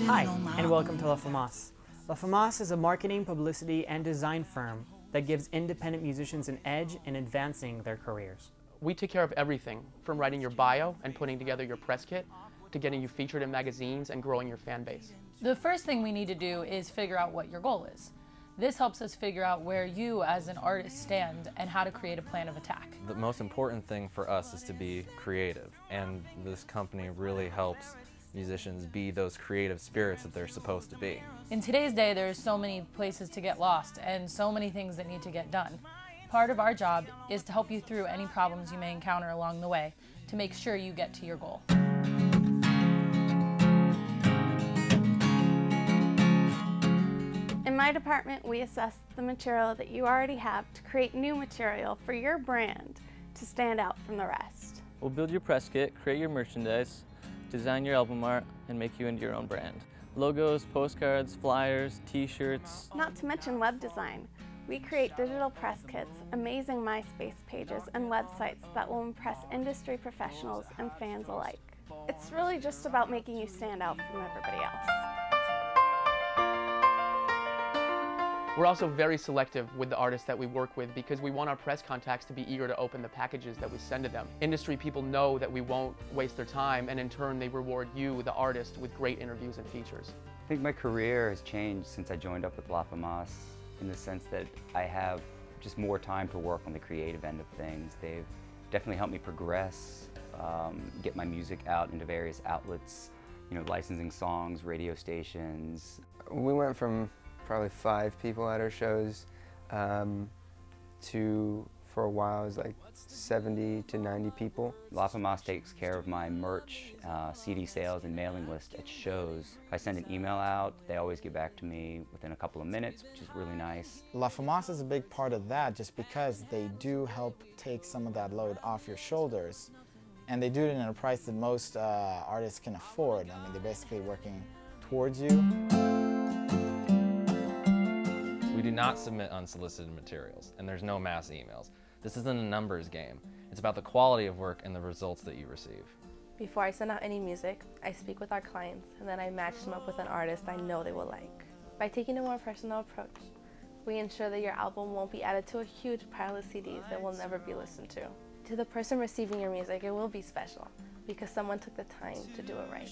Hi, and welcome to La Famas. La Famas is a marketing, publicity, and design firm that gives independent musicians an edge in advancing their careers. We take care of everything, from writing your bio and putting together your press kit, to getting you featured in magazines and growing your fan base. The first thing we need to do is figure out what your goal is. This helps us figure out where you as an artist stand and how to create a plan of attack. The most important thing for us is to be creative, and this company really helps musicians be those creative spirits that they're supposed to be. In today's day, there's so many places to get lost and so many things that need to get done. Part of our job is to help you through any problems you may encounter along the way to make sure you get to your goal. In my department, we assess the material that you already have to create new material for your brand to stand out from the rest. We'll build your press kit, create your merchandise, design your album art, and make you into your own brand. Logos, postcards, flyers, t-shirts. Not to mention web design. We create digital press kits, amazing MySpace pages, and websites that will impress industry professionals and fans alike. It's really just about making you stand out from everybody else. We're also very selective with the artists that we work with because we want our press contacts to be eager to open the packages that we send to them. Industry people know that we won't waste their time, and in turn they reward you, the artist, with great interviews and features. I think my career has changed since I joined up with La Famas, in the sense that I have just more time to work on the creative end of things. They've definitely helped me progress, get my music out into various outlets, you know, licensing songs, radio stations. We went from probably 5 people at our shows to, for a while, it was like 70 to 90 people. La Famas takes care of my merch, CD sales, and mailing list at shows. If I send an email out, they always get back to me within a couple of minutes, which is really nice. La Famas is a big part of that just because they do help take some of that load off your shoulders. And they do it in a price that most artists can afford. I mean, they're basically working towards you. We do not submit unsolicited materials, and there's no mass emails. This isn't a numbers game. It's about the quality of work and the results that you receive. Before I send out any music, I speak with our clients, and then I match them up with an artist I know they will like. By taking a more personal approach, we ensure that your album won't be added to a huge pile of CDs that will never be listened to. To the person receiving your music, it will be special because someone took the time to do it right.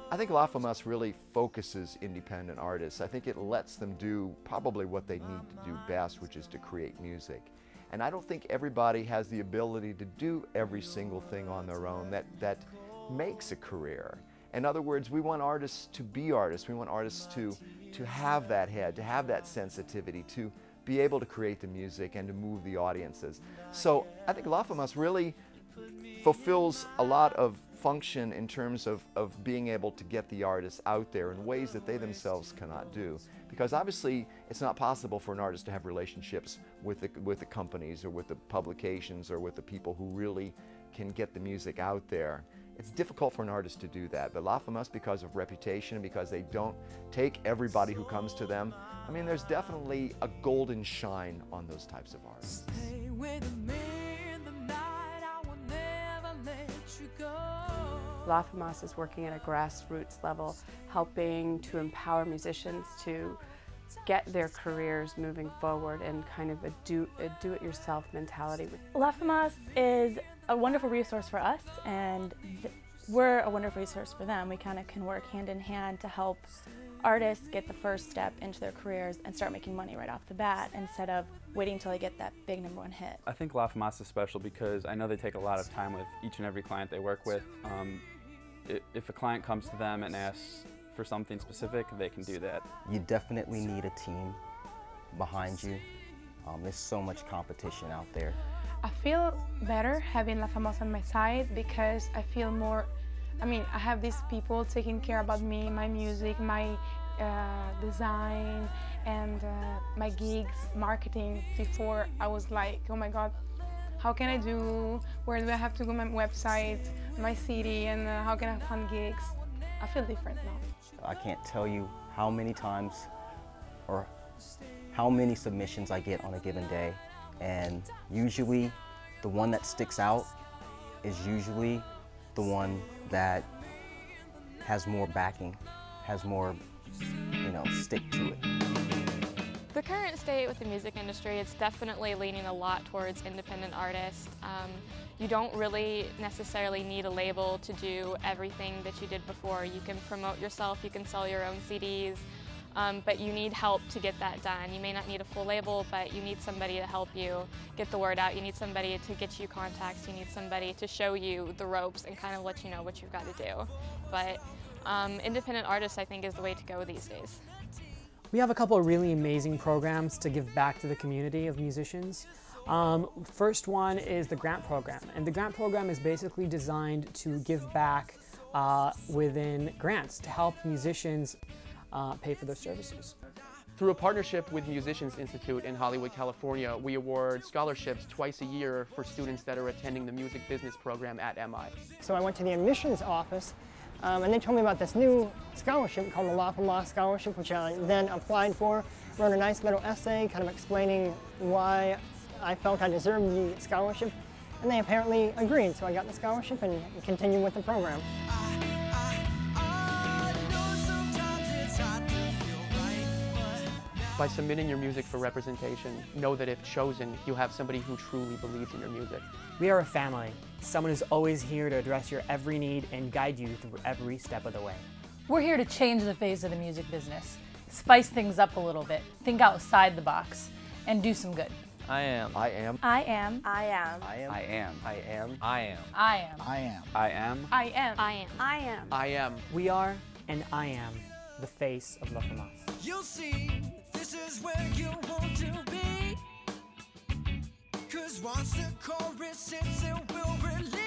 I think La Famas really focuses independent artists. I think it lets them do probably what they need to do best, which is to create music. And I don't think everybody has the ability to do every single thing on their own that makes a career. In other words, we want artists to be artists. We want artists to have that head, to have that sensitivity, to be able to create the music and to move the audiences. So I think La Famas really fulfills a lot of function in terms of being able to get the artists out there in ways that they themselves cannot do. Because obviously it's not possible for an artist to have relationships with the companies or with the publications or with the people who really can get the music out there. It's difficult for an artist to do that, but La Famas, because of reputation and because they don't take everybody who comes to them, I mean, there's definitely a golden shine on those types of artists. La Famas is working at a grassroots level, helping to empower musicians to get their careers moving forward and kind of a do-it-yourself mentality. La Famas is a wonderful resource for us, and we're a wonderful resource for them. We kind of can work hand in hand to help artists get the first step into their careers and start making money right off the bat instead of waiting until they get that big #1 hit. I think La Famas is special because I know they take a lot of time with each and every client they work with. If a client comes to them and asks for something specific, they can do that. You definitely need a team behind you. There's so much competition out there. I feel better having La Famas on my side because I feel more, I have these people taking care about me, my music, my design, and my gigs, marketing. Before I was like, oh my God, how can I do, where do I have to go, my website, my CD, and how can I find gigs? I feel different now. I can't tell you how many times or how many submissions I get on a given day, and usually the one that sticks out is usually the one that has more backing, has more, you know, stick to it. The current state with the music industry, it's definitely leaning a lot towards independent artists. You don't really necessarily need a label to do everything that you did before. You can promote yourself, you can sell your own CDs, but you need help to get that done. You may not need a full label, but you need somebody to help you get the word out. You need somebody to get you contacts. You need somebody to show you the ropes and kind of let you know what you've got to do. But independent artists, I think, is the way to go these days. We have a couple of really amazing programs to give back to the community of musicians. First one is the grant program, and the grant program is basically designed to give back within grants to help musicians pay for their services. Through a partnership with Musicians Institute in Hollywood, California, we award scholarships twice a year for students that are attending the music business program at MI. So I went to the admissions office and they told me about this new scholarship called the LaFama Scholarship, which I then applied for, wrote a nice little essay kind of explaining why I felt I deserved the scholarship, and they apparently agreed, so I got the scholarship and continued with the program. By submitting your music for representation, know that if chosen, you have somebody who truly believes in your music. We are a family, someone who's always here to address your every need and guide you through every step of the way. We're here to change the face of the music business, spice things up a little bit, think outside the box, and do some good. I am. I am. I am. I am. I am. I am. I am. I am. I am. I am. I am. I am. I am. I am. We are, and I am, the face of La Famas. You'll see, this is where you want to be. 'Cause once the chorus hits, it will release.